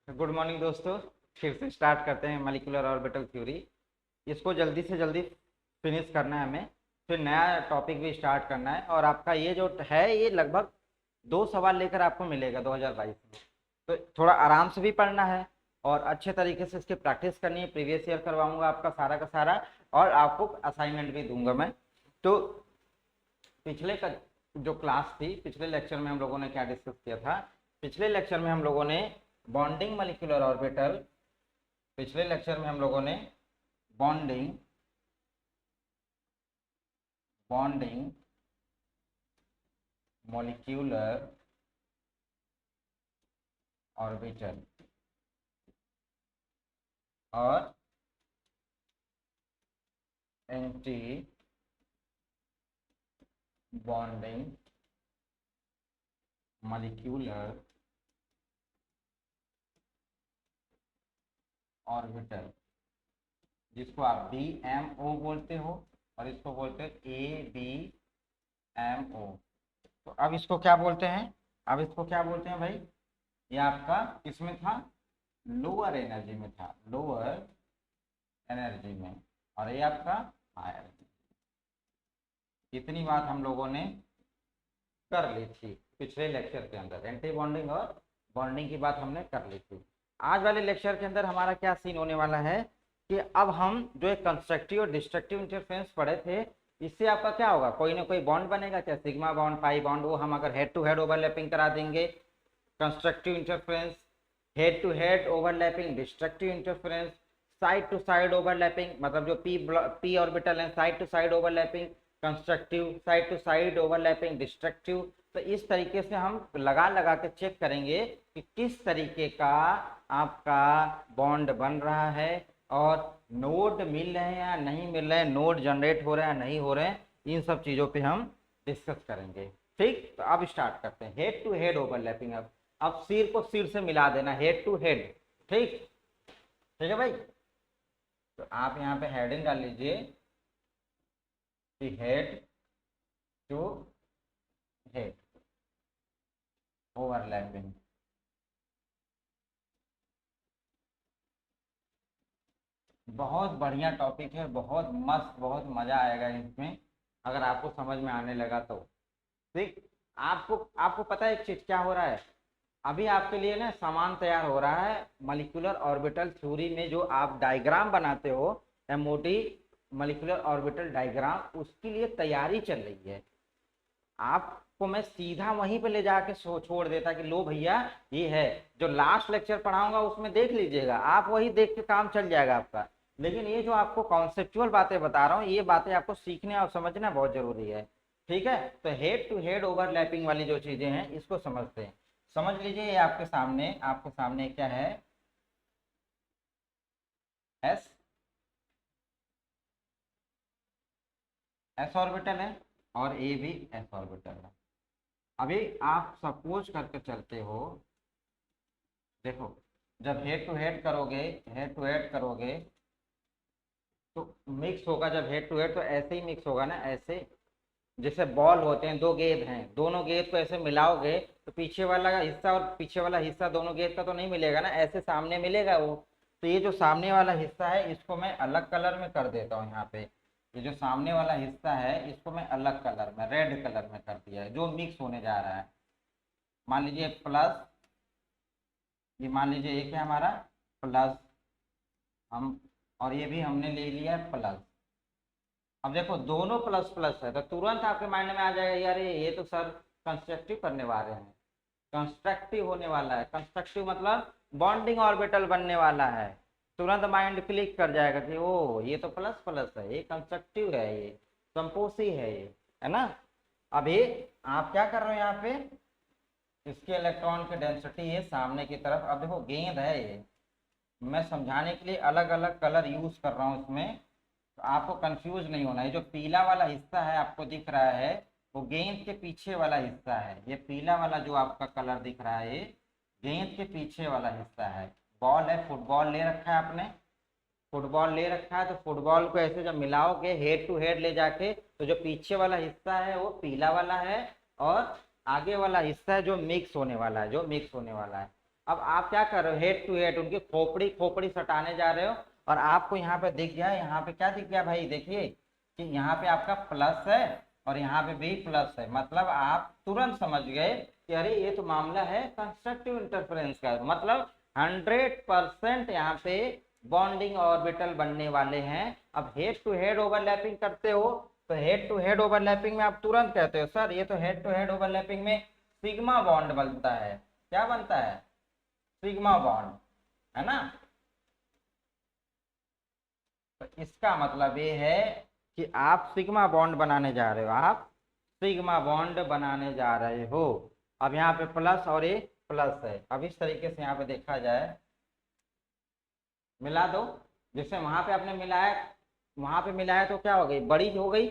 Good morning दोस्तों। फिर से स्टार्ट करते हैं मॉलिक्यूलर ऑर्बिटल थ्योरी। इसको जल्दी से जल्दी फिनिश करना है हमें, फिर नया टॉपिक भी स्टार्ट करना है। और आपका ये जो है ये लगभग 2 सवाल लेकर आपको मिलेगा 2022 में, तो थोड़ा आराम से भी पढ़ना है और अच्छे तरीके से इसकी प्रैक्टिस करनी है। प्रीवियस ईयर करवाऊंगा आपका सारा का सारा, और आपको असाइनमेंट भी दूंगा मैं। तो पिछले का जो क्लास थी, पिछले लेक्चर में हम लोगों ने क्या डिस्कस किया था? पिछले लेक्चर में हम लोगों ने बॉन्डिंग मॉलिक्यूलर ऑर्बिटल, पिछले लेक्चर में हम लोगों ने बॉन्डिंग बॉन्डिंग मॉलिक्यूलर ऑर्बिटल और एंटी बॉन्डिंग मॉलिक्यूलर ऑर्बिटल, जिसको आप BMO बोलते हो और इसको बोलते हो ABMO। तो अब इसको क्या बोलते हैं? अब इसको क्या बोलते हैं भाई? ये आपका किसमें था? लोअर एनर्जी में था, लोअर एनर्जी में, और ये आपका हायर। इतनी बात हम लोगों ने कर ली थी पिछले लेक्चर के अंदर। एंटी बॉन्डिंग और बॉन्डिंग की बात हमने कर ली थी। आज वाले लेक्चर के अंदर हमारा क्या सीन होने वाला है कि अब हम जो एक कंस्ट्रक्टिव और डिस्ट्रक्टिव इंटरफेरेंस पढ़े थे, इससे आपका क्या होगा? कोई ना कोई बॉन्ड बनेगा, क्या सिग्मा बॉन्ड, पाई बॉन्ड, वो हम अगर हेड टू हेड ओवरलैपिंग करा देंगे constructive interference, head to head overlapping destructive interference, side to side overlapping, मतलब जो पी ऑर्बिटल है side to side overlapping constructive, side to side overlapping destructive. तो इस तरीके से हम लगा लगा के चेक करेंगे कि किस तरीके का आपका बॉन्ड बन रहा है और नोड मिल रहे हैं या नहीं मिल रहे हैं, नोड जनरेट हो रहे हैं या नहीं हो रहे हैं। इन सब चीज़ों पे हम डिस्कस करेंगे। ठीक, तो अब स्टार्ट करते हैं हेड टू हेड ओवरलैपिंग। अब सिर को सिर से मिला देना, हेड टू हेड। ठीक, ठीक है भाई। तो आप यहाँ पे हेडिंग डाल लीजिए, हेड टू हेड ओवरलैपिंग। बहुत बढ़िया टॉपिक है, बहुत मस्त, बहुत मजा आएगा इसमें अगर आपको समझ में आने लगा तो। ठीक, आपको आपको पता है एक चीज क्या हो रहा है? अभी आपके लिए ना सामान तैयार हो रहा है मॉलिक्यूलर ऑर्बिटल थ्योरी में। जो आप डायग्राम बनाते हो, MOD मॉलिक्यूलर ऑर्बिटल डायग्राम, उसके लिए तैयारी चल रही है। आपको मैं सीधा वहीं पे ले जाके छोड़ देता कि लो भैया ये है, जो लास्ट लेक्चर पढ़ाऊंगा उसमें देख लीजिएगा, आप वही देख के काम चल जाएगा आपका। लेकिन ये जो आपको कॉन्सेप्चुअल बातें बता रहा हूँ, ये बातें आपको सीखने और समझना बहुत जरूरी है। ठीक है, तो हेड टू हेड ओवरलैपिंग वाली जो चीजें हैं इसको समझते हैं। समझ लीजिए, ये आपके सामने क्या है? एस एस ऑर्बिटल है और ए भी एस ऑर्बिटल है। अभी आप सपोज करके चलते हो, देखो जब हेड टू हेड करोगे तो मिक्स होगा। जब हेड टू हेड तो ऐसे ही मिक्स होगा ना, ऐसे जैसे बॉल होते हैं, दो गेंद हैं, दोनों गेंद को ऐसे मिलाओगे तो पीछे वाला हिस्सा और पीछे वाला हिस्सा दोनों गेंद का तो नहीं मिलेगा ना, ऐसे सामने मिलेगा वो। तो ये जो सामने वाला हिस्सा है इसको मैं अलग कलर में कर देता हूँ। यहाँ पे ये जो सामने वाला हिस्सा है इसको मैं अलग कलर में, रेड कलर में कर दिया है, जो मिक्स होने जा रहा है। मान लीजिए प्लस, ये मान लीजिए ये क्या हमारा प्लस, हम, और ये भी हमने ले लिया प्लस। अब देखो दोनों प्लस प्लस है तो तुरंत आपके माइंड में आ जाएगा यार ये तो सर कंस्ट्रक्टिव करने वाले हैं, कंस्ट्रक्टिव होने वाला है। कंस्ट्रक्टिव मतलब बॉन्डिंग ऑर्बिटल बनने वाला है। तुरंत माइंड क्लिक कर जाएगा कि ओ ये तो प्लस प्लस है, ये कंस्ट्रक्टिव है, ये संपोसी है है ना। अभी आप क्या कर रहे हो यहाँ पे? इसके इलेक्ट्रॉन की डेंसिटी है सामने की तरफ। अब देखो गेंद है ये, मैं समझाने के लिए अलग अलग कलर यूज कर रहा हूँ इसमें, तो आपको कंफ्यूज नहीं होना है। जो पीला वाला हिस्सा है आपको दिख रहा है वो गेंद के पीछे वाला हिस्सा है। ये पीला वाला जो आपका कलर दिख रहा है ये गेंद के पीछे वाला हिस्सा है। बॉल है, फुटबॉल ले रखा है आपने, फुटबॉल ले रखा है, तो फुटबॉल को ऐसे जब मिलाओगे हेड टू हेड ले जाके, तो जो पीछे वाला हिस्सा है वो पीला वाला है और आगे वाला हिस्सा है जो मिक्स होने वाला है, जो मिक्स होने वाला है। अब आप क्या कर रहे हो, हेड टू हेड उनकी खोपड़ी खोपड़ी सटाने जा रहे हो, और आपको यहाँ पे दिख गया, यहाँ पे क्या दिख गया भाई, देखिए कि यहाँ पे आपका प्लस है और यहाँ पे भी प्लस है, मतलब आप तुरंत समझ गए कि अरे ये तो मामला है कंस्ट्रक्टिव इंटरफेरेंस का, मतलब 100% यहाँ पे बॉन्डिंग ऑर्बिटल बनने वाले हैं। अब हेड टू हेड ओवरलैपिंग करते हो तो हेड टू हेड ओवरलैपिंग में आप तुरंत कहते हो सर ये तो हेड टू हेड ओवरलैपिंग में सिग्मा बॉन्ड बनता है। क्या बनता है, सिग्मा बॉन्ड, है ना। तो इसका मतलब ये है कि आप सिग्मा बॉन्ड बनाने जा रहे हो, आप सिग्मा बॉन्ड बनाने जा रहे हो। अब यहाँ पे प्लस और ये प्लस है, अब इस तरीके से यहाँ पे देखा जाए, मिला दो, जैसे वहां पे आपने मिलाया, वहां पे मिलाया तो क्या हो गई, बड़ी हो गई,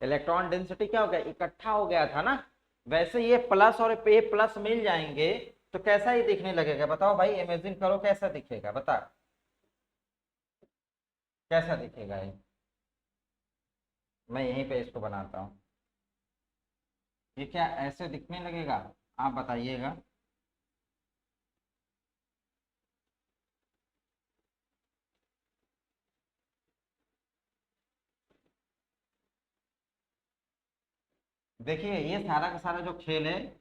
इलेक्ट्रॉन डेंसिटी क्या हो गया, इकट्ठा हो गया था ना। वैसे ये प्लस और ये प्लस मिल जाएंगे तो कैसा ही दिखने लगेगा, बताओ भाई, इमेजिन करो कैसा दिखेगा, बता कैसा दिखेगा ये। मैं यहीं पे इसको बनाता हूँ, ये क्या ऐसे दिखने लगेगा, आप बताइएगा। देखिए ये सारा का सारा जो खेल है,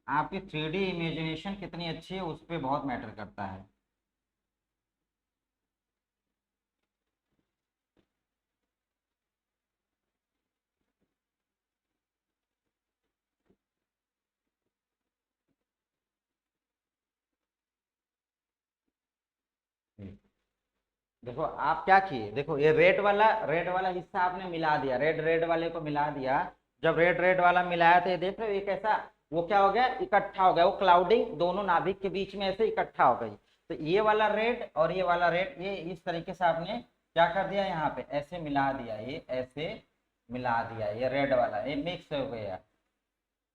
आपकी 3D इमेजिनेशन कितनी अच्छी है उस पर बहुत मैटर करता है। देखो आप क्या किए, देखो ये रेड वाला हिस्सा आपने मिला दिया, रेड रेड वाले को मिला दिया। जब रेड रेड वाला मिलाया तो ये देख रहे हो ये कैसा, वो क्या हो गया, इकट्ठा हो गया, वो क्लाउडिंग दोनों नाभिक के बीच में ऐसे इकट्ठा हो गई। तो ये वाला रेड और ये वाला रेड, ये इस तरीके से आपने क्या कर दिया, यहाँ पे ऐसे मिला दिया, ये ऐसे मिला दिया, ये रेड वाला ये मिक्स हो गया।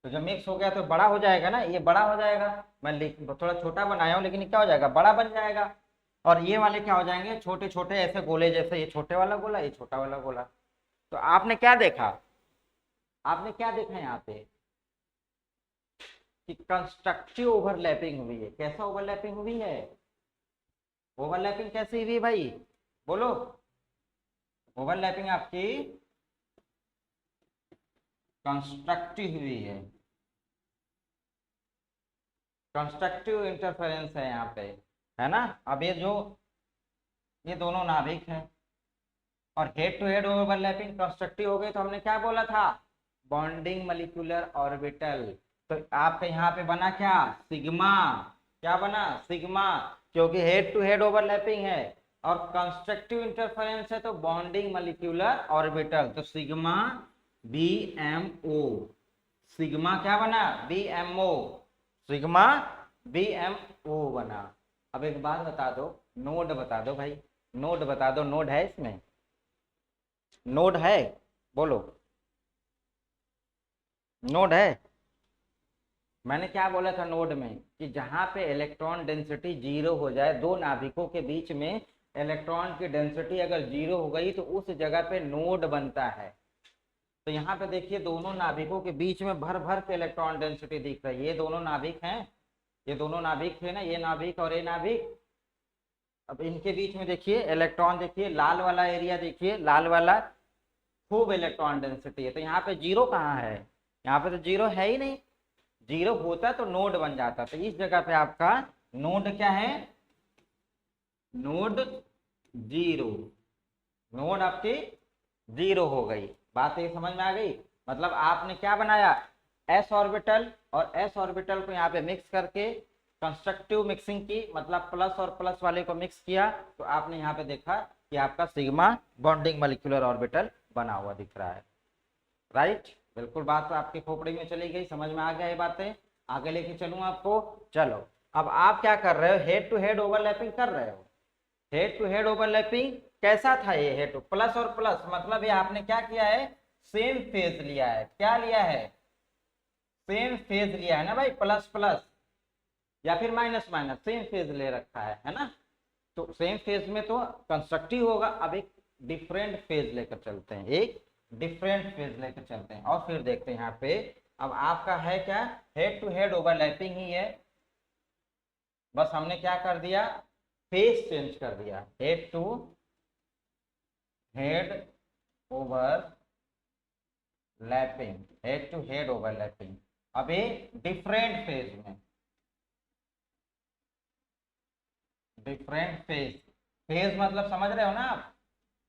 तो जब मिक्स हो गया तो बड़ा हो जाएगा ना, ये बड़ा हो जाएगा, मैं थोड़ा छोटा बनाया हूँ लेकिन ये क्या हो जाएगा, बड़ा बन जाएगा। और ये वाले क्या हो जाएंगे, छोटे छोटे ऐसे गोले, जैसे ये छोटे वाला गोला, ये छोटा वाला गोला। तो आपने क्या देखा, आपने क्या देखा यहाँ पे कि कंस्ट्रक्टिव ओवरलैपिंग हुई है। कैसा ओवरलैपिंग हुई है, ओवरलैपिंग कैसी हुई भाई, बोलो। ओवरलैपिंग आपकी कंस्ट्रक्टिव हुई है, कंस्ट्रक्टिव इंटरफेरेंस है यहाँ पे, है ना। अब ये दोनों नाभिक है और head to head overlapping constructive हो गई, तो हमने क्या बोला था, बॉन्डिंग मॉलिक्यूलर ऑर्बिटल। तो आपके यहाँ पे बना क्या, सिग्मा, क्या बना, सिग्मा, क्योंकि हेड टू हेड ओवरलैपिंग है और कंस्ट्रक्टिव इंटरफेरेंस है तो बॉन्डिंग मॉलिक्यूलर ऑर्बिटल, तो sigma B M O, sigma क्या बना, B M O, sigma B M O बना। अब एक बात बता दो, नोड बता दो भाई, नोड बता दो, नोड है इसमें, नोड है, बोलो, नोड है। मैंने क्या बोला था नोड में, कि जहां पे इलेक्ट्रॉन डेंसिटी जीरो हो जाए, दो नाभिकों के बीच में इलेक्ट्रॉन की डेंसिटी अगर जीरो हो गई तो उस जगह पे नोड बनता है। तो यहाँ पे देखिए दोनों नाभिकों के बीच में भर भर के इलेक्ट्रॉन डेंसिटी दिख रही है, ये दोनों नाभिक हैं, ये दोनों नाभिक है ना, ये नाभिक और ये नाभिक। अब इनके बीच में देखिए इलेक्ट्रॉन, देखिए लाल वाला एरिया, देखिए लाल वाला खूब इलेक्ट्रॉन डेंसिटी है, तो यहाँ पे जीरो कहाँ है, यहाँ पे तो जीरो है ही नहीं, जीरो होता तो नोड बन जाता। तो इस जगह पे आपका नोड क्या है, नोड जीरो, नोड आपकी जीरो हो गई। बात ये समझ में आ गई, मतलब आपने क्या बनाया, एस ऑर्बिटल, और एस ऑर्बिटल को यहाँ पे मिक्स करके कंस्ट्रक्टिव मिक्सिंग की, मतलब प्लस और प्लस वाले को मिक्स किया, तो आपने यहाँ पे देखा कि आपका सिग्मा बॉन्डिंग मॉलिक्यूलर ऑर्बिटल बना हुआ दिख रहा है, राइट। बिल्कुल बात तो आपकी खोपड़ी में चली गई, समझ में आ गया ये बातें, आगे लेके चलूँ आपको, चलो। अब आप क्या कर रहे हो, हेड टू हेड ओवरलैपिंग कर रहे हो, हेड टू हेड ओवरलैपिंग कैसा था, ये हेड टू प्लस और प्लस, मतलब ये आपने क्या किया है, सेम फेज लिया है, क्या लिया है, सेम फेज लिया है ना भाई, प्लस प्लस या फिर माइनस माइनस, सेम फेज ले रखा है ना। तो सेम फेज में तो कंस्ट्रक्टिव होगा। अब एक डिफरेंट फेज लेकर चलते हैं, एक डिफरेंट फेज लेकर चलते हैं और फिर देखते हैं यहाँ पे। अब आपका है क्या, हेड टू हेड ओवरलैपिंग ही है, बस हमने क्या कर दिया, फेस चेंज कर दिया, head to head overlapping, head to head overlapping. अभी डिफरेंट फेज में, डिफरेंट फेज, फेज मतलब समझ रहे हो ना आप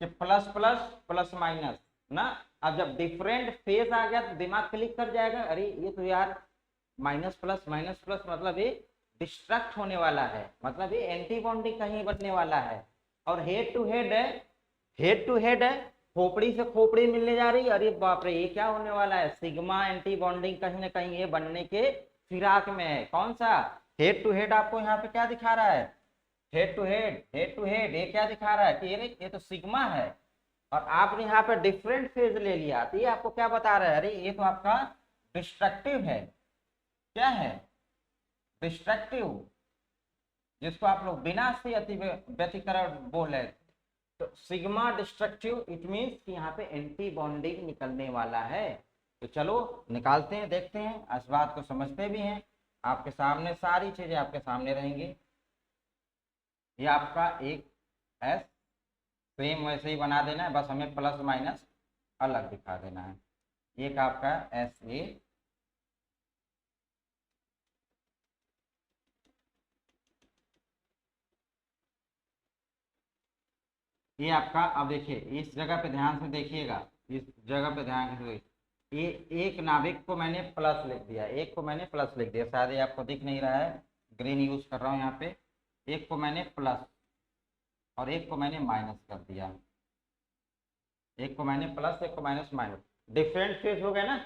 कि प्लस प्लस प्लस माइनस ना। अब जब डिफरेंट फेज आ गया तो दिमाग क्लिक कर जाएगा, अरे ये तो यार माइनस प्लस मतलब ये डिस्ट्रक्ट होने वाला है, मतलब ये एंटी बॉन्डिंग कहीं बनने वाला है। और हेड टू हेड है, हेड टू हेड है, खोपड़ी से खोपड़ी मिलने जा रही है, अरे बाप रे ये क्या होने वाला है, सिग्मा एंटी बॉन्डिंग कहीं ना कहीं ये बनने के फिराक में है। कौन सा हेड टू हेड, आपको यहाँ पे क्या दिखा रहा है, head to head, head to head, ये क्या दिखा रहा है कि ये तो सिग्मा है, और आपने यहाँ पे डिफरेंट फेज ले लिया, तो ये आपको क्या बता रहा है, अरे ये तो आपका डिस्ट्रक्टिव है। क्या है, डिस्ट्रक्टिव, जिसको आप लोग विनाशी अति व्यतिकरण बोल रहे। तो सिग्मा डिस्ट्रक्टिव, इट मीन्स कि यहाँ पे एंटी बॉन्डिंग निकलने वाला है। तो चलो निकालते हैं, देखते हैं, इस बात को समझते भी हैं। आपके सामने सारी चीजें आपके सामने रहेंगी। ये आपका एक एस, सेम वैसे ही बना देना है, बस हमें प्लस माइनस अलग दिखा देना है। एक आपका एस ए, ये आपका, अब देखिए इस जगह पे ध्यान से देखिएगा, इस जगह पे ध्यान से, ये एक नाभिक को मैंने प्लस लिख दिया, एक को मैंने प्लस लिख दिया, शायद ये आपको दिख नहीं रहा है, ग्रीन यूज कर रहा हूँ यहाँ पे। एक को मैंने प्लस और एक को मैंने माइनस कर दिया, एक को मैंने प्लस एक को माइनस, माइनस डिफरेंट फेज हो गए ना,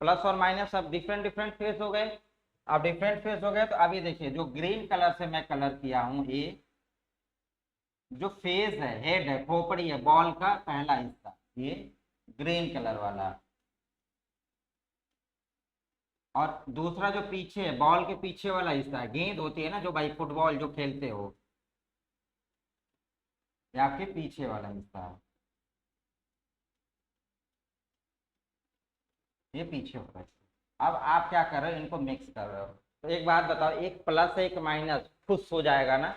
प्लस और माइनस अब डिफरेंट डिफरेंट फेज हो गए। अब डिफरेंट फेज हो गए तो अभी देखिए जो ग्रीन कलर से मैं कलर किया हूँ, ये जो फेज है, हेड है, खोपड़ी है, बॉल का पहला हिस्सा, ये ग्रीन कलर वाला, और दूसरा जो पीछे है, बॉल के पीछे वाला हिस्सा है, गेंद होती है ना जो भाई फुटबॉल जो खेलते हो, ये आपके पीछे वाला हिस्सा है, ये पीछे हो रहा है। अब आप क्या कर रहे हो, इनको मिक्स कर रहे हो। तो एक बात बताओ, एक प्लस एक माइनस खुश हो जाएगा ना,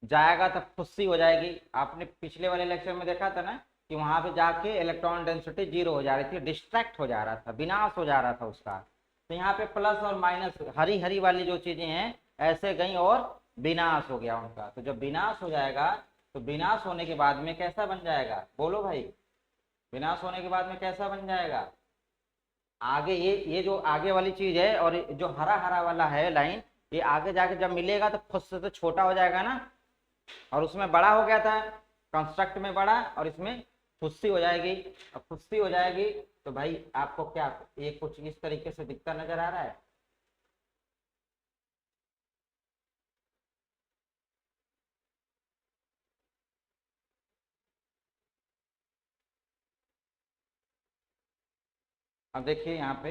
जाएगा तब खुशी हो जाएगी। आपने पिछले वाले लेक्चर में देखा था ना कि वहां पे जाके इलेक्ट्रॉन डेंसिटी जीरो हो जा रही थी, डिस्ट्रैक्ट हो जा रहा था, विनाश हो जा रहा था उसका। तो यहाँ पे प्लस और माइनस हरी हरी वाली जो चीजें हैं ऐसे गई और विनाश हो गया उनका। तो जब विनाश हो जाएगा तो विनाश होने के बाद में कैसा बन जाएगा, बोलो भाई, विनाश होने के बाद में कैसा बन जाएगा, आगे ये जो आगे वाली चीज है और जो हरा हरा वाला है लाइन, ये आगे जाके जब मिलेगा तो खुद से तो छोटा हो जाएगा ना, और उसमें बड़ा हो गया था, कंस्ट्रक्ट में बड़ा, और इसमें फुस्सी हो जाएगी। अब फुस्सी हो जाएगी तो भाई आपको क्या ये कुछ इस तरीके से दिखता नजर आ रहा है। अब देखिए यहाँ पे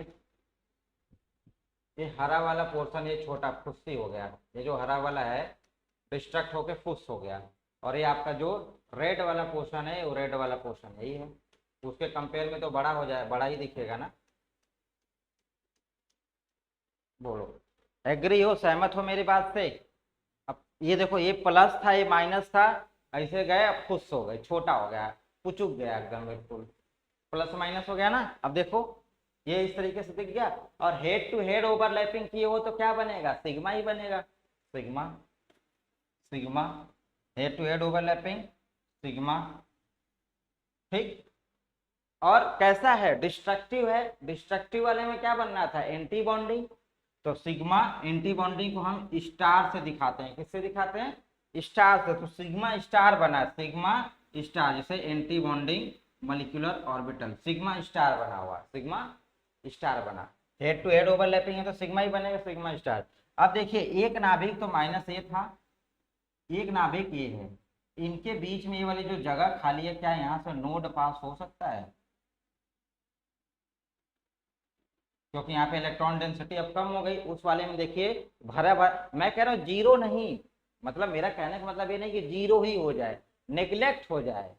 ये हरा वाला पोर्शन, ये छोटा फुस्सी हो गया, ये जो हरा वाला है डिस्ट्रक्ट होके फुस हो गया, और ये आपका जो रेड वाला पोर्शन है वो रेड वाला पोर्शन यही है, उसके कंपेयर में तो बड़ा हो जाए, बड़ा ही दिखेगा ना। बोलो एग्री हो, सहमत हो मेरी बात से। अब ये देखो ये प्लस था ये माइनस था, ऐसे गए अब खुश हो गए, छोटा हो गया, पुचुक गया एकदम बिल्कुल, प्लस माइनस हो गया ना। अब देखो ये इस तरीके से दिख गया, और हेड टू हेड ओवरलैपिंग किए हो तो क्या बनेगा, सिग्मा ही बनेगा, sigma, sigma head to head overlapping, sigma, ठीक। और कैसा है, डिस्ट्रक्टिव है, डिस्ट्रक्टिव वाले में क्या बनना था, एंटी बॉन्डिंग। तो सिग्मा एंटी बॉन्डिंग को हम स्टार से दिखाते हैं, किससे दिखाते हैं, स्टार से। तो सिग्मा स्टार बना, सिग्मा स्टार, जैसे anti bonding molecular orbital, sigma star बना हुआ, सिग्मा स्टार बना। हेड टू हेड ओवरलैपिंग है तो सिग्मा ही बनेगा, सिग्मा स्टार। अब देखिए एक नाभिक तो माइनस ए था, एक नाभिक ये है, इनके बीच में ये वाली जो जगह खाली है, क्या यहाँ से नोड पास हो सकता है, क्योंकि यहाँ पे इलेक्ट्रॉन डेंसिटी अब कम हो गई। उस वाले में देखिए भरा भरा, मैं कह रहा हूँ जीरो नहीं, मतलब मेरा कहने का मतलब ये नहीं कि जीरो ही हो जाए, नेग्लेक्ट हो जाए,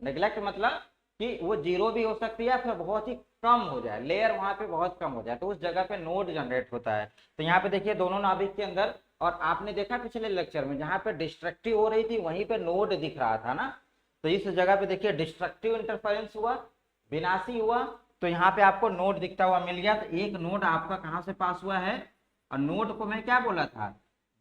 नेग्लेक्ट मतलब कि वो जीरो भी हो सकती है फिर बहुत ही कम हो जाए, लेयर वहां पे बहुत कम हो जाए, तो उस जगह पे नोड जनरेट होता है। तो यहाँ पे देखिए दोनों नाभिक के अंदर और आपने देखा पिछले लेक्चर में जहां पे डिस्ट्रक्टिव हो रही थी वहीं पे नोड दिख रहा था ना, तो इस जगह पे देखिए डिस्ट्रक्टिव इंटरफेरेंस हुआ, विनाशी हुआ, तो यहाँ पे आपको नोड दिखता हुआ मिल गया। तो एक नोड आपका कहाँ से पास हुआ है, और नोड को मैं क्या बोला था,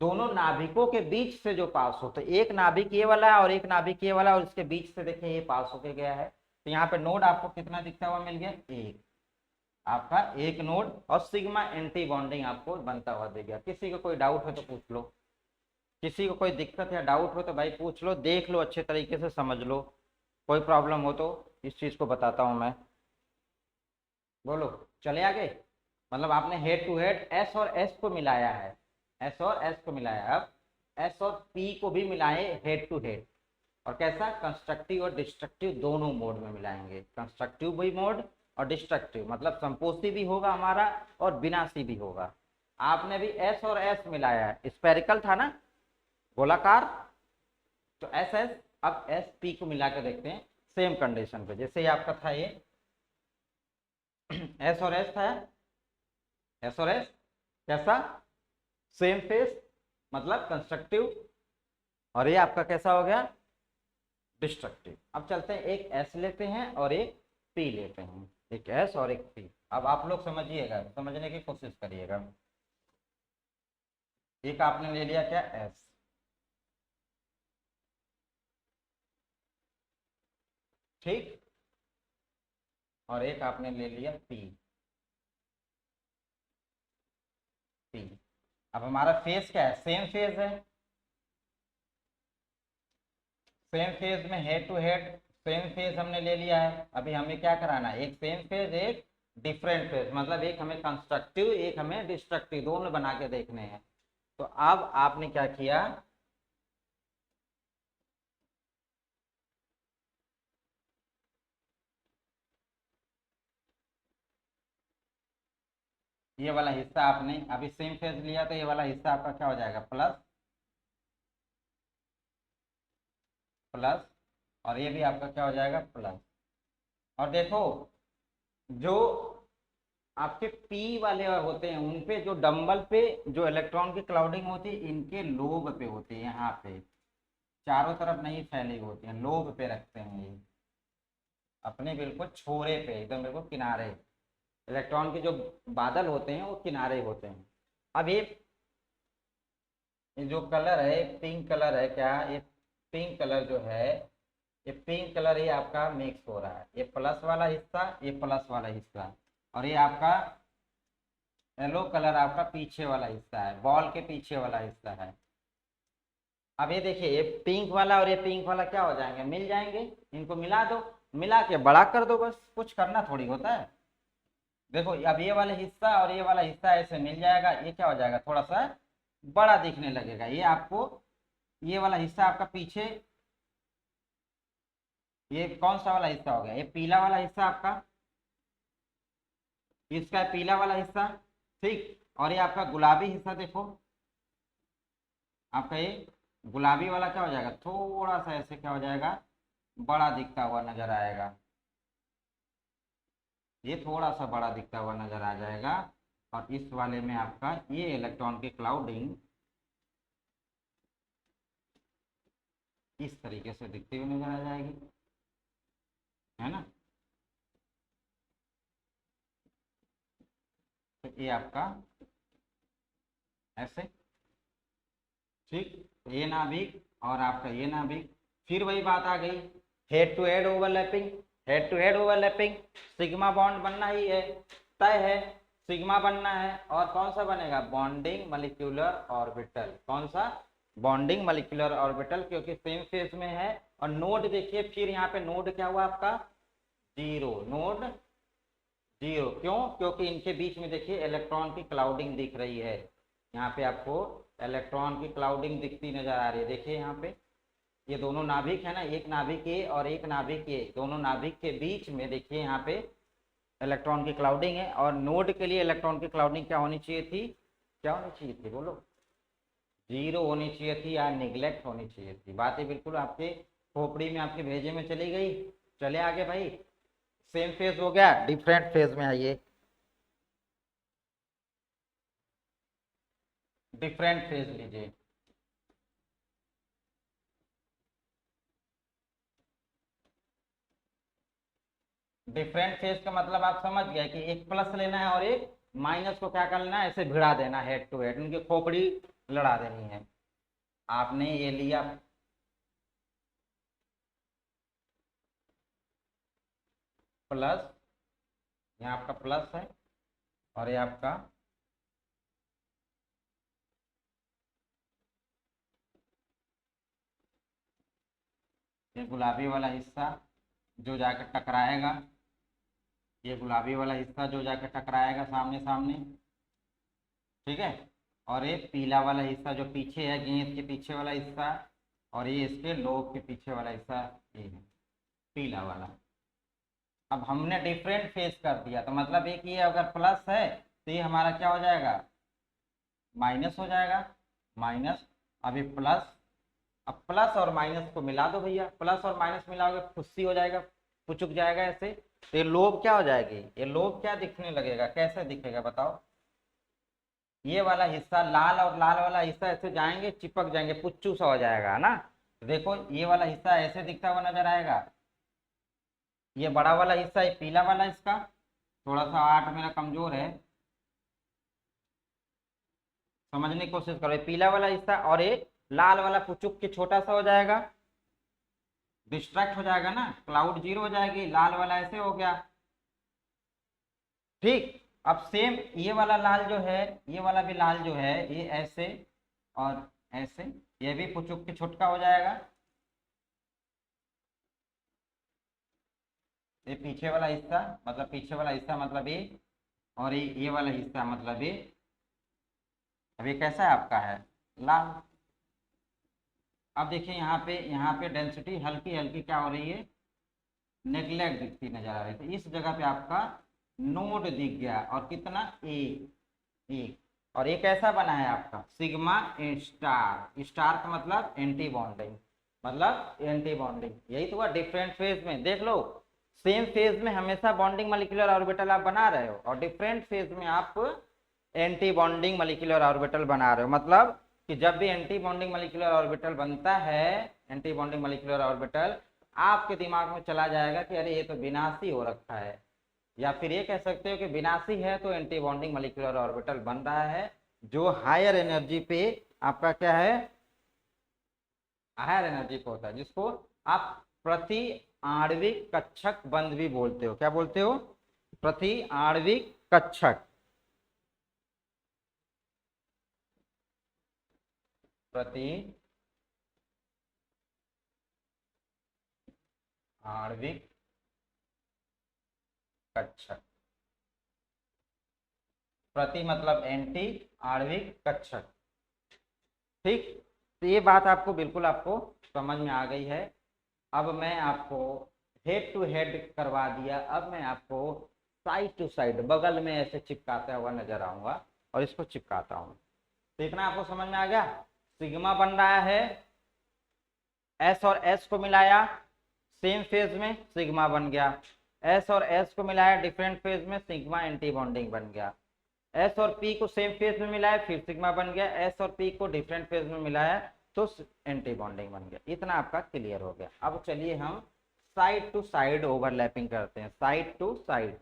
दोनों नाभिकों के बीच से जो पास हो, तो एक नाभिक ये वाला और एक नाभिक ये वाला, और इसके बीच से देखिए ये पास होके गया है। तो यहाँ पे नोड आपको कितना दिखता हुआ मिल गया, एक, आपका एक नोड, और सिग्मा एंटी बॉन्डिंग आपको बनता हुआ देगा। किसी को कोई डाउट हो तो पूछ लो, किसी को कोई दिक्कत या डाउट हो तो भाई पूछ लो, देख लो, अच्छे तरीके से समझ लो, कोई प्रॉब्लम हो तो इस चीज को बताता हूं मैं। बोलो, चले आगे। मतलब आपने हेड टू हेड एस और एस को मिलाया है, एस और एस को मिलाया, अब एस और पी को भी मिलाए हेड टू हेड, और कैसा, कंस्ट्रक्टिव और डिस्ट्रक्टिव दोनों मोड में मिलाएंगे, कंस्ट्रक्टिव भी मोड और डिस्ट्रक्टिव, मतलब संपोषी भी होगा हमारा और विनाशी भी होगा। आपने भी एस और एस मिलाया है, स्पेरिकल था ना, गोलाकार, तो एस एस, अब एस पी को मिला के देखते हैं सेम कंडीशन पे, जैसे ही आपका था ये एस और एस था, एस और एस कैसा, सेम फेस, मतलब कंस्ट्रक्टिव, और ये आपका कैसा हो गया, डिस्ट्रक्टिव। अब चलते हैं, एक एस लेते हैं और एक पी लेते हैं, एक एस और एक पी। अब आप लोग समझिएगा, समझने की कोशिश करिएगा। एक आपने ले लिया क्या, एस, ठीक, और एक आपने ले लिया पी, पी। अब हमारा फेज क्या है, सेम फेज है, सेम फेज में head to head same phase हमने ले लिया है। अभी हमें क्या कराना है, एक सेम फेज एक डिफरेंट फेज, मतलब एक हमें कंस्ट्रक्टिव एक हमें डिस्ट्रक्टिव दोनों बना के देखने हैं। तो अब आपने क्या किया, ये वाला हिस्सा आपने अभी सेम फेज लिया, तो ये वाला हिस्सा आपका क्या हो जाएगा, प्लस, प्लस, और ये भी आपका क्या हो जाएगा, प्लस। और देखो, जो आपके पी वाले होते हैं उन पे जो डंबल पे जो इलेक्ट्रॉन की क्लाउडिंग होती है, इनके लोब पे होती है, यहाँ पे चारों तरफ नहीं फैली होती है, लोब पे रखते हैं ये, अपने बिल्कुल छोरे पे, एकदम बिल्कुल किनारे, इलेक्ट्रॉन के जो बादल होते हैं वो किनारे होते हैं। अब ये जो कलर है पिंक कलर है क्या, ये पिंक कलर जो है, ये पिंक कलर ये आपका मिक्स हो रहा है, ये प्लस वाला हिस्सा, ये प्लस वाला हिस्सा, और ये आपका येलो कलर आपका पीछे वाला हिस्सा है, बॉल के पीछे वाला हिस्सा है। अब ये देखिए, ये पिंक वाला और ये पिंक वाला क्या हो जाएंगे, मिल जाएंगे, इनको मिला दो, मिला के बड़ा कर दो, बस कुछ करना थोड़ी होता है। देखो अब ये वाला हिस्सा और ये वाला हिस्सा ऐसे मिल जाएगा, ये क्या हो जाएगा, थोड़ा सा बड़ा दिखने लगेगा। ये आपको ये वाला हिस्सा आपका पीछे, ये कौन सा वाला हिस्सा हो गया, ये पीला वाला हिस्सा आपका, इसका है पीला वाला हिस्सा, ठीक, और ये आपका गुलाबी हिस्सा देखो, आपका ये गुलाबी वाला क्या हो जाएगा, थोड़ा सा ऐसे क्या हो जाएगा, बड़ा दिखता हुआ नजर आएगा, ये थोड़ा सा बड़ा दिखता हुआ नजर आ जाएगा। और इस वाले में आपका ये इलेक्ट्रॉन की क्लाउडिंग इस तरीके से दिखती हुई नजर आ जाएगी, है ना। तो ये आपका ऐसे, ठीक, तो ये नाभिक और आपका ये नाभिक, फिर वही बात आ गई, head to head overlapping, head to head overlapping, sigma bond बनना ही है, तय है, सिग्मा बनना है, और कौन सा बनेगा, बॉन्डिंग मॉलिक्यूलर ऑर्बिटल, कौन सा, बॉन्डिंग मॉलिक्यूलर ऑर्बिटल, क्योंकि सेम फेज में है। और नोड देखिए, फिर यहाँ पे नोड क्या हुआ आपका, जीरो, नोड जीरो, क्यों, क्योंकि इनके बीच में देखिए इलेक्ट्रॉन की क्लाउडिंग दिख रही है, यहाँ पे आपको इलेक्ट्रॉन की क्लाउडिंग दिखती नजर आ रही है, देखिए यहाँ पे ये दोनों नाभिक है ना, एक नाभिक ए और एक नाभिक ए, दोनों नाभिक के बीच में देखिए यहाँ पे इलेक्ट्रॉन की क्लाउडिंग है। और नोड के लिए इलेक्ट्रॉन की क्लाउडिंग क्या होनी चाहिए थी, क्या होनी चाहिए थी, बोलो, जीरो होनी चाहिए थी या निगलेक्ट होनी चाहिए थी। बातें बिल्कुल आपके खोपड़ी में आपके भेजे में चली गई। चले आगे भाई, सेम फेज हो गया, डिफरेंट फेज में आइए। डिफरेंट फेज लीजिए। डिफरेंट फेज का मतलब आप समझ गए कि एक प्लस लेना है और एक माइनस को क्या कर लेना है, ऐसे भिड़ा देना, हेड टू हेड उनकी खोपड़ी लड़ा देनी है। आपने ये लिया प्लस, ये आपका प्लस है और ये आपका ये गुलाबी वाला हिस्सा जो जाकर टकराएगा, ये गुलाबी वाला हिस्सा जो जाकर टकराएगा सामने सामने, ठीक है। और ये पीला वाला हिस्सा जो पीछे है, गेंद के पीछे वाला हिस्सा, और ये इसके लोब के पीछे वाला हिस्सा, ये है पीला वाला। अब हमने डिफरेंट फेस कर दिया तो मतलब एक ये अगर प्लस है तो ये हमारा क्या हो जाएगा, माइनस हो जाएगा, माइनस। अभी प्लस, अब प्लस और माइनस को मिला दो भैया, प्लस और माइनस मिलाओगे फुस्सी हो जाएगा, पुचुक जाएगा ऐसे, तो ये लोब क्या हो जाएगी, ये लोब क्या दिखने लगेगा, कैसे दिखेगा बताओ। ये वाला हिस्सा लाल और लाल वाला हिस्सा ऐसे जाएंगे, चिपक जाएंगे, पुच्चू सा हो जाएगा ना। देखो ये वाला हिस्सा ऐसे दिखता हुआ नजर आएगा, ये बड़ा वाला हिस्सा, ये पीला वाला, इसका थोड़ा सा आर्ट मेरा कमजोर है, समझने की कोशिश करो। ये पीला वाला हिस्सा और ये लाल वाला पुचुक के छोटा सा हो जाएगा, डिस्ट्रैक्ट हो जाएगा ना, क्लाउड जीरो हो जाएगी, लाल वाला ऐसे हो गया, ठीक। अब सेम ये वाला लाल जो है, ये वाला भी लाल जो है, ये ऐसे और ऐसे, ये भी पुचुक के छुटका हो जाएगा। ये पीछे वाला हिस्सा मतलब पीछे वाला हिस्सा मतलब ये, और ये वाला हिस्सा मतलब ये। अब ये कैसा है आपका है, लाल। अब देखिए यहाँ पे डेंसिटी हल्की हल्की क्या हो रही है, नेगलेक्ट दिखती नजर आ रही थी। इस जगह पे आपका नोड दिख गया, और कितना, एक। और ये कैसा बना है आपका, सिग्मा स्टार। स्टार का मतलब एंटी बॉन्डिंग, मतलब एंटी बॉन्डिंग, यही तो हुआ डिफरेंट फेज में। देख लो, सेम फेज में हमेशा बॉन्डिंग मॉलिक्यूलर ऑर्बिटल आप बना रहे हो, और डिफरेंट फेज में आप एंटी बॉन्डिंग मॉलिक्यूलर ऑर्बिटल बना रहे हो। मतलब कि जब भी एंटी बॉन्डिंग मॉलिक्यूलर ऑर्बिटल बनता है, एंटी बॉन्डिंग मॉलिक्यूलर ऑर्बिटल, आपके दिमाग में चला जाएगा कि अरे ये तो विनाशी हो रखा है, या फिर ये कह सकते हो कि विनाशी है तो एंटी बॉन्डिंग मॉलिक्यूलर ऑर्बिटल बन रहा है, जो हायर एनर्जी पे आपका क्या है, हायर एनर्जी पे होता है, जिसको आप प्रति आणविक कक्षक बंध भी बोलते हो। क्या बोलते हो, प्रति आणविक कक्षक, प्रति आणविक कक्षक। प्रति मतलब एंटी, आणविक कक्षक, ठीक। तो ये बात आपको बिल्कुल आपको समझ में आ गई है। अब मैं आपको हेड टू हेड करवा दिया, अब मैं आपको साइड टू साइड बगल में ऐसे चिपकाता हुआ नजर आऊंगा, और इसको चिपकाता हूं। देखना आपको समझ में आ गया, सिग्मा बन रहा है, एस और एस को मिलाया सेम फेज में, सिग्मा बन गया। एस और एस को मिलाया डिफरेंट फेज में, सिग्मा एंटी बॉन्डिंग बन गया। एस और पी को सेम फेज में मिलाया, फिर सिग्मा बन गया। एस और पी को डिफरेंट फेज में मिलाया तो एंटी बॉन्डिंग बन गया। इतना आपका क्लियर हो गया। अब चलिए हम साइड टू साइड ओवरलैपिंग करते हैं, side to side.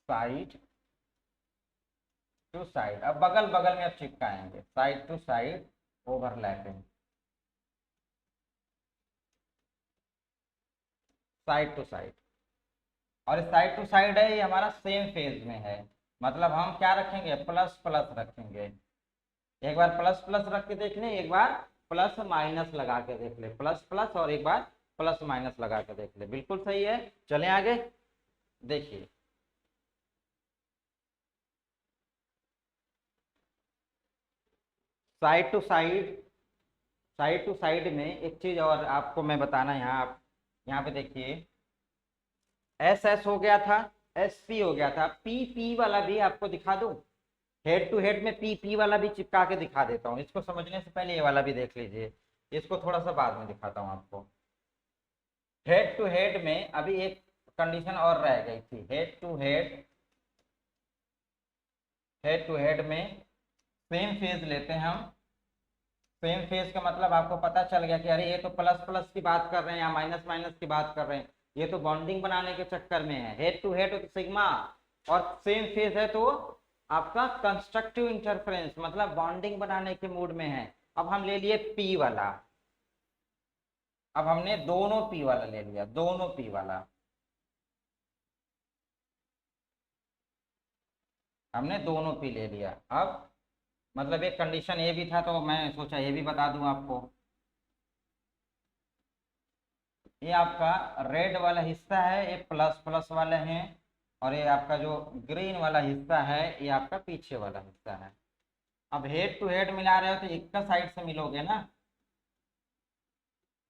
Side to side, अब बगल बगल में अब चिपकाएंगे, side to side overlapping, side to side. और साइड टू साइड है, ये हमारा सेम फेज में है, मतलब हम क्या रखेंगे, प्लस प्लस रखेंगे। एक बार प्लस प्लस रख के देख ले, एक बार प्लस माइनस लगा के देख ले, प्लस प्लस, और एक बार प्लस माइनस लगा के देख ले, बिल्कुल सही है। चलें आगे, देखिए side to side, side to side में एक चीज और आपको मैं बताना, यहाँ आप यहाँ पे देखिए, एस एस हो गया था, एस पी हो गया था, पी पी वाला भी आपको दिखा दूं, हेड टू हेड में पी पी वाला भी चिपका के दिखा देता हूँ। इसको समझने से पहले ये वाला भी देख लीजिए, इसको थोड़ा सा बाद में दिखाता हूँ आपको। हेड टू हेड में अभी एक कंडीशन और रह गई थी, head to head head to head में सेम फेज लेते हैं हम। सेम फेज का मतलब आपको पता चल गया कि अरे ये तो प्लस प्लस की बात कर रहे हैं या माइनस माइनस की बात कर रहे हैं, ये तो बॉन्डिंग बनाने के चक्कर में है। हेड टू हेड तो सिग्मा और सेम फेज है तो आपका कंस्ट्रक्टिव इंटरफेरेंस मतलब बॉन्डिंग बनाने के मूड में है। अब हम ले लिए पी वाला, अब हमने दोनों पी वाला ले लिया, दोनों पी वाला हमने दोनों पी ले लिया। अब मतलब एक कंडीशन ये भी था तो मैं सोचा ये भी बता दूं आपको। ये आपका रेड वाला हिस्सा है, ये प्लस प्लस वाले हैं, और ये आपका जो ग्रीन वाला हिस्सा है ये आपका पीछे वाला हिस्सा है। अब हेड टू हेड मिला रहे हो तो एक का साइड से मिलोगे ना।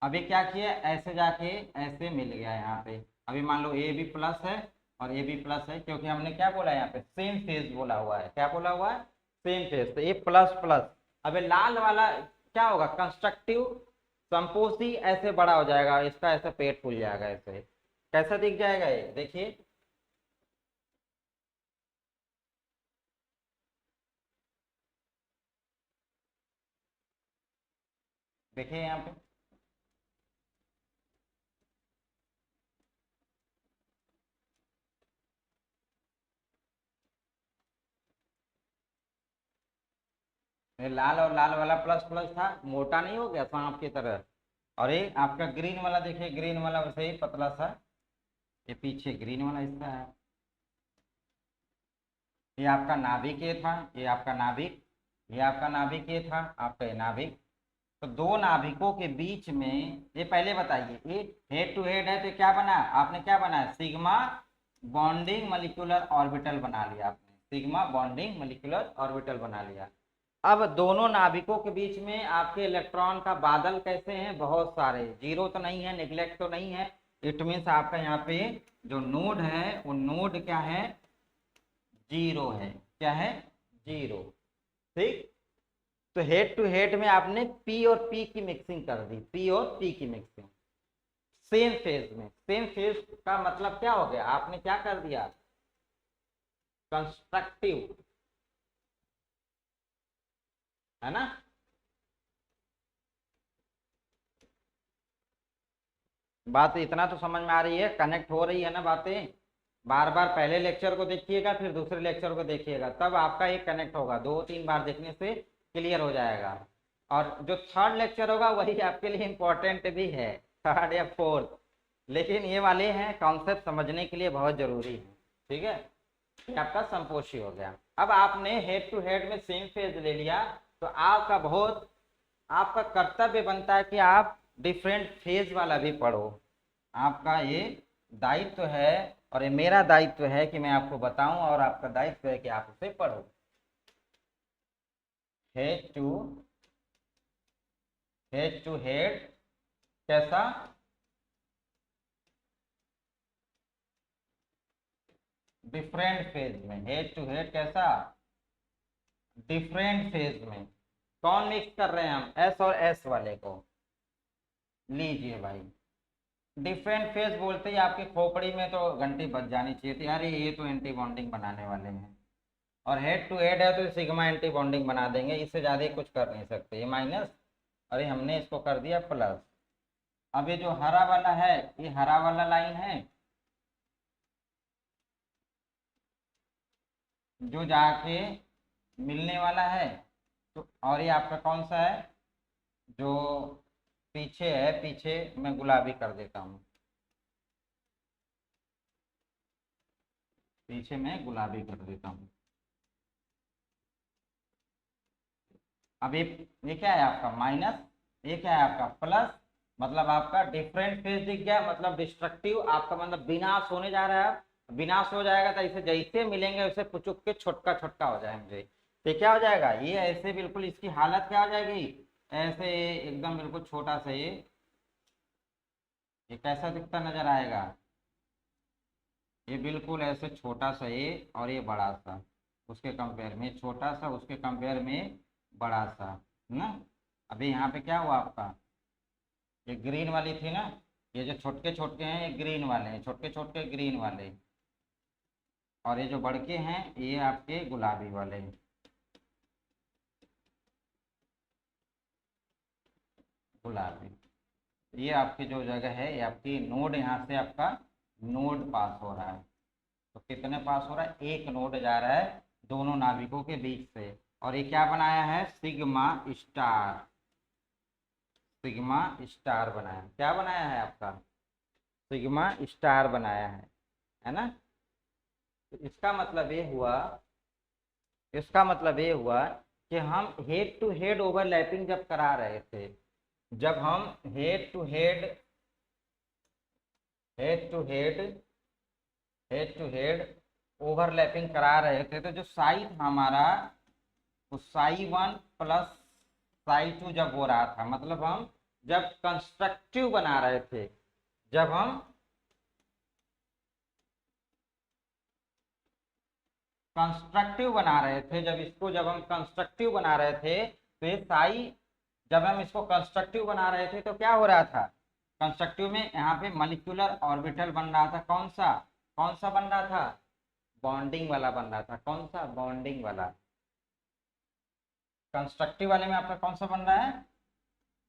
अभी क्या किया, ऐसे जाके ऐसे मिल गया यहाँ पे। अभी मान लो ए भी प्लस है और ए भी प्लस है, क्योंकि हमने क्या बोला यहाँ पे सेम फेज बोला हुआ है। क्या बोला हुआ है, सेम फेज, तो ये प्लस प्लस। अभी लाल वाला क्या होगा, कंस्ट्रक्टिव संपोसी ऐसे बड़ा हो जाएगा, इसका ऐसे पेट फूल जाएगा, ऐसे कैसा दिख जाएगा ये देखिए। देखिए यहाँ पे ये लाल और लाल वाला प्लस प्लस था, मोटा नहीं हो गया सांप की तरह। और ये आपका ग्रीन वाला देखिए, ग्रीन वाला वैसे ही पतला सा, ये पीछे ग्रीन वाला हिस्सा है। ये आपका नाभिक ये था, ये आपका नाभिक, ये आपका नाभिक ये था, आपका ये नाभिक। तो दो नाभिकों के बीच में ये पहले बताइए, ये हेड टू हेड है तो क्या बना, आपने क्या बनाया, सिग्मा बॉन्डिंग मॉलिक्यूलर ऑर्बिटल बना लिया आपने, सिग्मा बॉन्डिंग मॉलिक्यूलर ऑर्बिटल बना लिया। अब दोनों नाभिकों के बीच में आपके इलेक्ट्रॉन का बादल कैसे हैं, बहुत सारे, जीरो तो नहीं है, निगलेक्ट तो नहीं है। इट मीन्स आपका यहाँ पे जो नोड है वो नोड क्या है, जीरो है। क्या है, जीरो। ठीक, तो हेड टू हेड में आपने पी और पी की मिक्सिंग कर दी, पी और पी की मिक्सिंग सेम फेज में। सेम फेज का मतलब क्या हो गया, आपने क्या कर दिया, कंस्ट्रक्टिव, है ना। बात इतना तो समझ में आ रही है, कनेक्ट हो रही है ना बातें। बार बार पहले लेक्चर को देखिएगा फिर दूसरे लेक्चर को देखिएगा, तब आपका एक कनेक्ट होगा, दो तीन बार देखने से क्लियर हो जाएगा। और जो थर्ड लेक्चर होगा वही आपके लिए इंपॉर्टेंट भी है, थर्ड या फोर्थ, लेकिन ये वाले हैं कॉन्सेप्ट समझने के लिए बहुत जरूरी है। ठीक है, ये आपका संपोषी हो गया। अब आपने हेड टू हेड में सेम फेज ले लिया, तो आपका बहुत, आपका कर्तव्य बनता है कि आप डिफरेंट फेज वाला भी पढ़ो। आपका ये दायित्व है और ये मेरा दायित्व है कि मैं आपको बताऊं, और आपका दायित्व है कि आप उसे पढ़ो। हेड टू हेड कैसा, डिफरेंट फेज में। हेड टू हेड कैसा, डिफरेंट फेज में। कौन मिक्स कर रहे हैं हम, एस और एस वाले को लीजिए भाई। डिफरेंट फेज बोलते ही आपकी खोपड़ी में तो घंटी बज जानी चाहिए थी, अरे ये तो एंटी बॉन्डिंग बनाने वाले हैं। और हेड टू हेड है तो सिग्मा एंटी बॉन्डिंग बना देंगे, इससे ज़्यादा कुछ कर नहीं सकते। ये माइनस, अरे हमने इसको कर दिया प्लस। अब ये जो हरा वाला है, ये हरा वाला लाइन है जो जाके मिलने वाला है, तो और ये आपका कौन सा है जो पीछे है, पीछे मैं गुलाबी कर देता हूँ, पीछे मैं गुलाबी कर देता हूँ। अब ये क्या है आपका माइनस, ये क्या है आपका प्लस, मतलब आपका डिफरेंट फेज दिख गया, मतलब डिस्ट्रक्टिव, आपका मतलब विनाश होने जा रहा है। विनाश हो जाएगा तो ऐसे जैसे मिलेंगे वैसे पुचुक के छोटका छोटका हो जाएंगे। तो क्या हो जाएगा, ये ऐसे बिल्कुल इसकी हालत क्या हो जाएगी, ऐसे एकदम बिल्कुल छोटा सा ये कैसा दिखता नजर आएगा, ये बिल्कुल ऐसे छोटा सा ये और ये बड़ा सा, उसके कंपेयर में छोटा सा, उसके कंपेयर में बड़ा सा, है ना। अभी यहाँ पे क्या हुआ आपका, ये ग्रीन वाली थी ना, ये जो छोटके छोटके हैं ये ग्रीन वाले हैं, छोटके छोटके ग्रीन वाले। और ये जो बड़के हैं ये आपके गुलाबी वाले हैं। गुलाबी, ये आपकी जो जगह है ये आपकी नोड, यहाँ से आपका नोड पास हो रहा है। तो कितने पास हो रहा है, एक नोड जा रहा है दोनों नाभिकों के बीच से। और ये क्या बनाया है, सिग्मा स्टार। सिग्मा स्टार बनाया, क्या बनाया है आपका, सिग्मा स्टार बनाया है ना। तो इसका मतलब ये हुआ, इसका मतलब ये हुआ कि हम हेड टू हेड ओवरलैपिंग जब करा रहे थे, जब हम head to head, head to head, head to head overlapping करा रहे थे, तो जो साई था हमारा, तो साई 1 प्लस साई 2 जब हो रहा था, मतलब हम जब कंस्ट्रक्टिव बना रहे थे, जब हम कंस्ट्रक्टिव बना रहे थे, जब इसको जब हम कंस्ट्रक्टिव बना रहे थे, तो ये साई, जब हम इसको कंस्ट्रक्टिव बना रहे थे तो क्या हो रहा था, कंस्ट्रक्टिव में यहाँ पे मॉलिक्यूलर ऑर्बिटल बन रहा था। कौन सा, कौन सा बन रहा था, बॉन्डिंग वाला बन रहा था। कौन सा, बॉन्डिंग वाला। कंस्ट्रक्टिव वाले में आपका कौन सा बन रहा है,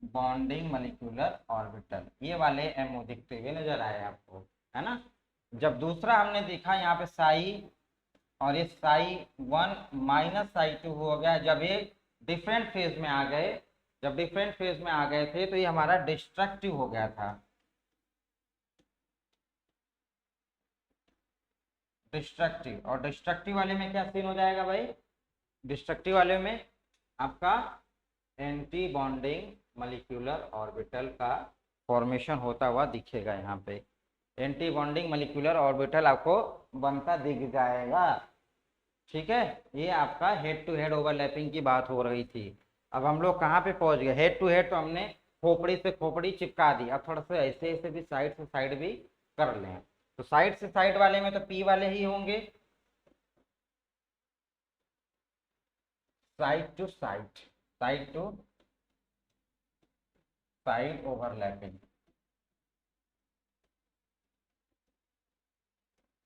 बॉन्डिंग मॉलिक्यूलर ऑर्बिटल। ये वाले एमओ दिखते हुए नजर आए आपको, है ना। जब दूसरा हमने देखा यहाँ पे साई, और ये साई 1 माइनस साई 2 हो गया, जब ये डिफरेंट फेज में आ गए, जब डिफरेंट फेज में आ गए थे तो ये हमारा डिस्ट्रक्टिव हो गया था। डिस्ट्रक्टिव, और डिस्ट्रक्टिव वाले में क्या सीन हो जाएगा भाई, डिस्ट्रक्टिव वाले में आपका एंटी बॉन्डिंग मॉलिक्यूलर ऑर्बिटल का फॉर्मेशन होता हुआ दिखेगा। यहाँ पे एंटी बॉन्डिंग मॉलिक्यूलर ऑर्बिटल आपको बनता दिख जाएगा। ठीक है, ये आपका हेड टू हेड ओवरलैपिंग की बात हो रही थी। अब हम लोग कहाँ पे पहुंच गए, हेड टू हेड तो हमने खोपड़ी से खोपड़ी चिपका दी। अब थोड़ा सा ऐसे ऐसे भी साइड से साइड भी कर लें, तो साइड से साइड वाले में तो पी वाले ही होंगे, side to side, side to side overlapping,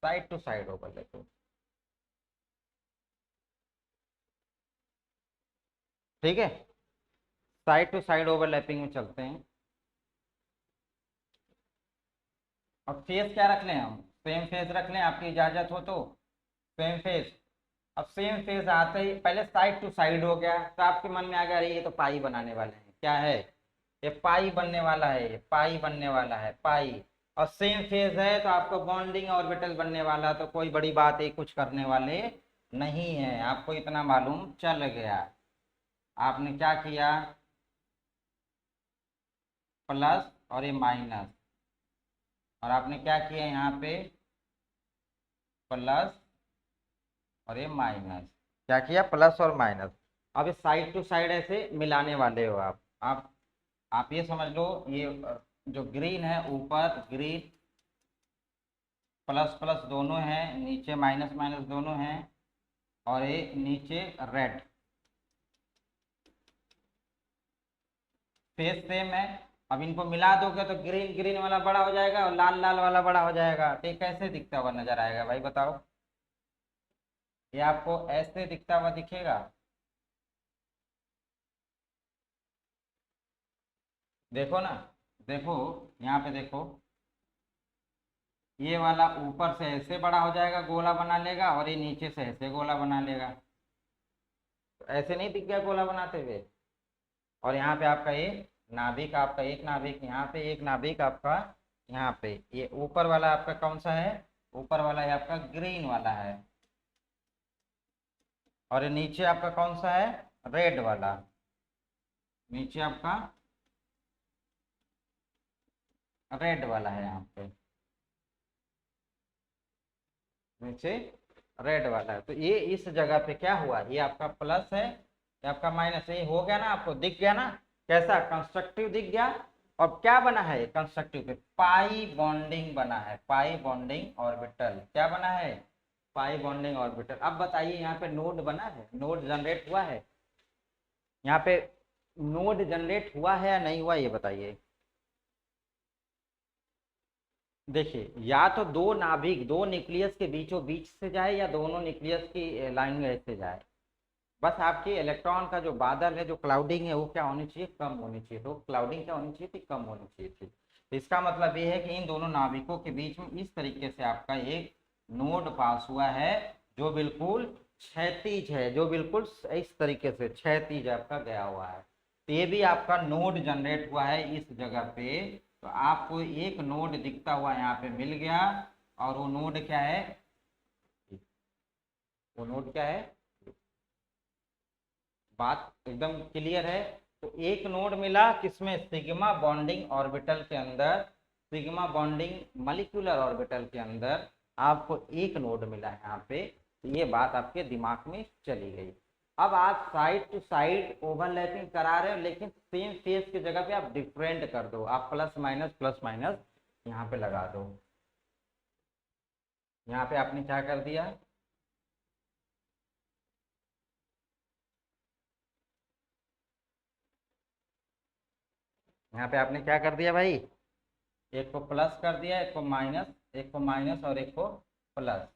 side to side overlapping. ठीक है, साइड टू साइड ओवरलैपिंग में चलते हैं। अब फेस क्या रख लें हम, सेम फेस रख लें, आपकी इजाजत हो तो सेम फेस। अब सेम फेस आते ही पहले साइड टू साइड हो गया, तो आपके मन में आ गया अरे ये तो पाई बनाने वाले हैं, क्या है ये, पाई बनने वाला है, ये पाई बनने वाला है, पाई। और सेम फेज है तो आपको बॉन्डिंग ऑर्बिटल बनने वाला, तो कोई बड़ी बात है कुछ करने वाले नहीं है, आपको इतना मालूम चल गया। आपने क्या किया, प्लस और ये माइनस, और आपने क्या किया यहाँ पे, प्लस और ये माइनस, क्या किया, प्लस और माइनस। अब इस साइड टू साइड ऐसे मिलाने वाले हो आप ये समझ लो, ये जो ग्रीन है ऊपर ग्रीन, प्लस प्लस दोनों हैं, नीचे माइनस माइनस दोनों हैं, और ये नीचे रेड, फेस सेम है। अब इनको मिला दोगे तो ग्रीन ग्रीन वाला बड़ा हो जाएगा और लाल लाल वाला बड़ा हो जाएगा। तो ये कैसे दिखता हुआ नजर आएगा भाई बताओ, ये आपको ऐसे दिखता हुआ दिखेगा, देखो ना, देखो यहाँ पे देखो, ये वाला ऊपर से ऐसे बड़ा हो जाएगा, गोला बना लेगा, और ये नीचे से ऐसे गोला बना लेगा। तो ऐसे नहीं दिख गया गोला बनाते हुए। और यहाँ पे आपका ये नाभिक, आपका एक नाभिक यहाँ पे, एक नाभिक आपका यहाँ पे, ये ऊपर वाला आपका कौन सा है, ऊपर वाला है आपका ग्रीन वाला है, और ये नीचे आपका कौन सा है, रेड वाला, नीचे आपका रेड वाला है, यहाँ पे नीचे रेड वाला है। तो ये इस जगह पे क्या हुआ, ये आपका प्लस है, ये आपका माइनस है, ये हो गया ना, आपको दिख गया ना, कैसा कंस्ट्रक्टिव दिख गया। और क्या बना है कंस्ट्रक्टिव पे, पाई बॉन्डिंग बना है, पाई बॉन्डिंग ऑर्बिटल, क्या बना है, पाई बॉन्डिंग ऑर्बिटल। अब बताइए यहाँ पे नोड बना है, नोड जनरेट हुआ है, यहाँ पे नोड जनरेट हुआ है या नहीं हुआ, ये बताइए। देखिए, या तो दो नाभिक, दो न्यूक्लियस के बीचों बीच से जाए या दोनों न्यूक्लियस की लाइन में ऐसे जाए। बस आपकी इलेक्ट्रॉन का जो बादल है, जो क्लाउडिंग है, वो क्या होनी चाहिए, कम होनी चाहिए। तो क्लाउडिंग क्या होनी चाहिए थी, कम होनी चाहिए थी। तो इसका मतलब ये है कि इन दोनों नाभिकों के बीच में इस तरीके से आपका एक नोड पास हुआ है, जो बिल्कुल क्षैतिज है, जो बिल्कुल इस तरीके से क्षैतिज आपका गया हुआ है। तो ये भी आपका नोड जनरेट हुआ है इस जगह पे। तो आपको एक नोड दिखता हुआ यहाँ पे मिल गया, और वो नोड क्या है, वो नोड क्या है, बात एकदम क्लियर है। तो एक नोड मिला किसमें, सिग्मा बॉन्डिंग ऑर्बिटल के अंदर, सिग्मा बॉन्डिंग मॉलिक्यूलर ऑर्बिटल के अंदर आपको एक नोड मिला है यहाँ पे। तो ये बात आपके दिमाग में चली गई। अब आप साइड टू साइड ओवरलैपिंग करा रहे हो, लेकिन सेम फेस की जगह पे आप डिफरेंट कर दो, आप प्लस माइनस यहाँ पे लगा दो। यहाँ पे आपने क्या कर दिया, यहाँ पे आपने क्या कर दिया भाई, एक को प्लस कर दिया, एक को माइनस, एक को माइनस और एक को प्लस।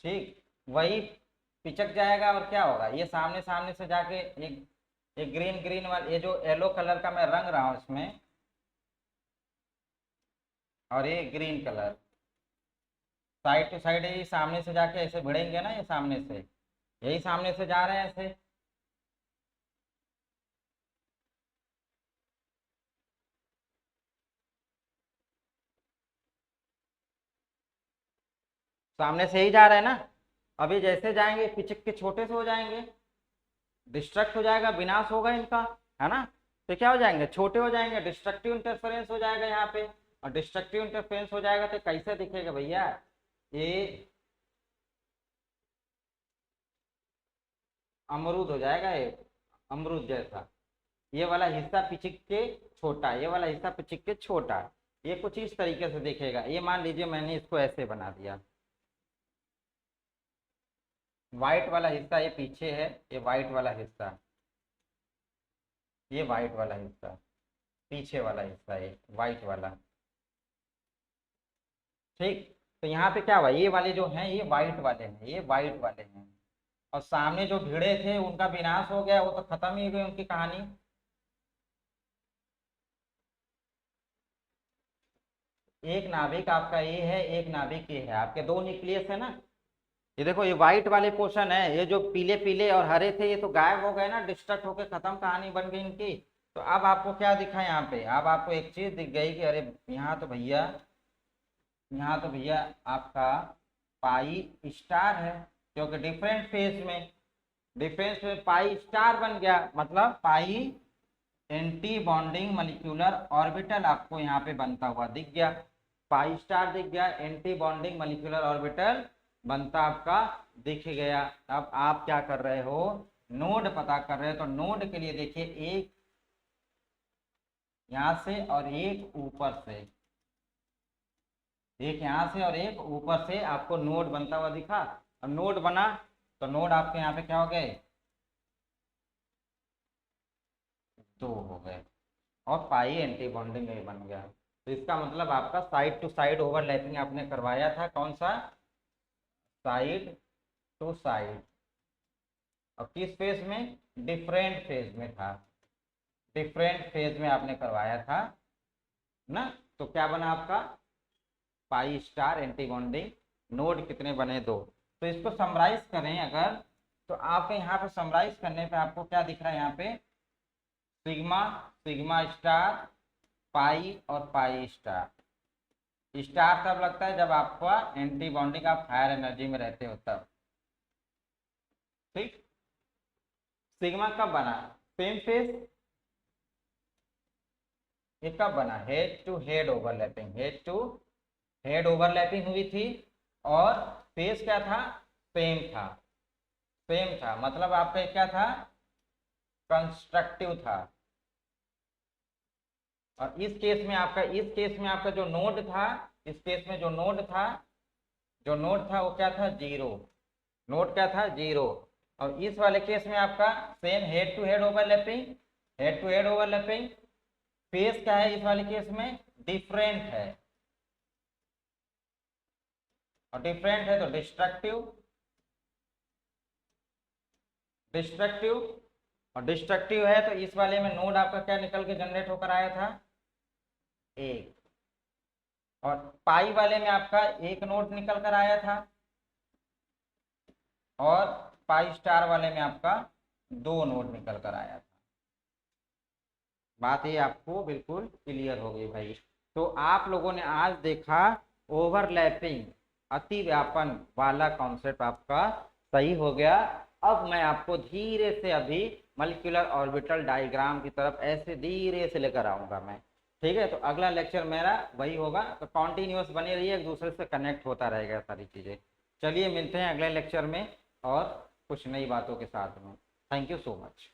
ठीक, वही पिचक जाएगा और क्या होगा, ये सामने सामने से जाके एक ग्रीन ग्रीन वाला, ये जो येलो कलर का मैं रंग रहा हूं इसमें, और ये green colour, side to side ये सामने से जाके ऐसे भिड़ेंगे ना, ये सामने से, यही सामने से जा रहे हैं ऐसे। सामने से ही जा रहे हैं ना। अभी जैसे जाएंगे पिचक के छोटे से हो जाएंगे, डिस्ट्रक्ट हो जाएगा, विनाश होगा इनका, है ना। तो क्या हो जाएंगे, छोटे हो जाएंगे, डिस्ट्रक्टिव इंटरफेरेंस हो जाएगा यहाँ पे। और डिस्ट्रक्टिव इंटरफेरेंस हो जाएगा तो कैसे दिखेगा भैया, ये अमरूद हो जाएगा, ये अमरूद जैसा। ये वाला हिस्सा पिचक के छोटा, ये वाला हिस्सा पिचक के छोटा, ये कुछ इस तरीके से दिखेगा। ये मान लीजिए मैंने इसको ऐसे बना दिया, व्हाइट वाला हिस्सा ये पीछे है, ये व्हाइट वाला हिस्सा, ये व्हाइट वाला हिस्सा, पीछे वाला हिस्सा ये व्हाइट वाला। ठीक, तो यहाँ पे क्या हुआ, ये वाले जो हैं ये व्हाइट वाले हैं, ये व्हाइट वाले हैं, और सामने जो भिड़े थे उनका विनाश हो गया, वो तो खत्म ही हो गई उनकी कहानी। एक नाभिक आपका ये है, एक नाभिक ये है, आपके दो न्यूक्लियस है ना। ये देखो, ये व्हाइट वाले पोर्शन है, ये जो पीले पीले और हरे थे ये तो गायब हो गए ना, डिस्ट्रक्ट होके खत्म, कहानी बन गई इनकी। तो अब आपको क्या दिखा यहाँ पे, अब आपको एक चीज दिख गई कि अरे यहाँ तो भैया, यहाँ तो भैया आपका पाई स्टार है, क्योंकि डिफरेंट फेज में, डिफरेंस में पाई स्टार बन गया, मतलब पाई एंटी बॉन्डिंग मॉलिक्यूलर ऑर्बिटल आपको यहाँ पे बनता हुआ दिख गया, पाई स्टार दिख गया, एंटी बॉन्डिंग मॉलिक्यूलर ऑर्बिटल बनता आपका दिख गया। अब आप क्या कर रहे हो, नोड पता कर रहे हो। तो नोड के लिए देखिए, एक यहाँ से और एक ऊपर से, एक यहाँ से और एक ऊपर से आपको नोड बनता हुआ दिखा। अब नोड बना तो नोड आपके यहाँ पे क्या हो गए, दो हो गए, और पाई एंटी बॉन्डिंग में बन गया। तो इसका मतलब आपका साइड टू साइड ओवरलैपिंग आपने करवाया था, कौन सा, साइड टू साइड, और किस फेज में, डिफरेंट फेज में था, डिफरेंट फेज में आपने करवाया था ना। तो क्या बना आपका, pi star anti bonding, node कितने बने, दो। तो इसको समराइज करें अगर, तो आपके यहाँ पे समराइज करने पे आपको क्या दिख रहा है, यहाँ पे सिग्मा, सिग्मा स्टार, पाई और पाई स्टार। स्टार तब लगता है जब आपका एंटी बॉन्डिंग, आप हायर एनर्जी में रहते हो तब। ठीक, सिग्मा कब बना, सेम फेज, ये कब बना, head to head overlapping, head to head overlapping हुई थी, और फेज क्या था, सेम था, सेम था, मतलब आपका क्या था, कंस्ट्रक्टिव था। और इस केस में आपका, इस केस में आपका जो नोड था, इस केस में जो नोड था, जो नोड था वो क्या था, जीरो, नोड क्या था, जीरो। और इस वाले केस में आपका same head to head overlapping, head to head overlapping, face क्या है इस वाले केस में, डिफरेंट है, और डिफरेंट है तो डिस्ट्रक्टिव, डिस्ट्रक्टिव। और डिस्ट्रक्टिव है तो इस वाले में नोड आपका क्या निकल के जनरेट होकर आया था, एक। और पाई वाले में आपका एक नोड निकल कर आया था, और पाई स्टार वाले में आपका दो नोड निकल कर आया था। बात ये आपको बिल्कुल क्लियर हो गई भाई। तो आप लोगों ने आज देखा ओवरलैपिंग, अति व्यापन वाला कॉन्सेप्ट आपका सही हो गया। अब मैं आपको धीरे से अभी मॉलिक्यूलर ऑर्बिटल डायग्राम की तरफ ऐसे धीरे से लेकर आऊंगा मैं, ठीक है। तो अगला लेक्चर मेरा वही होगा, तो कॉन्टिन्यूस बने रहिए, एक दूसरे से कनेक्ट होता रहेगा सारी चीज़ें। चलिए मिलते हैं अगले लेक्चर में और कुछ नई बातों के साथ में। Thank you so much.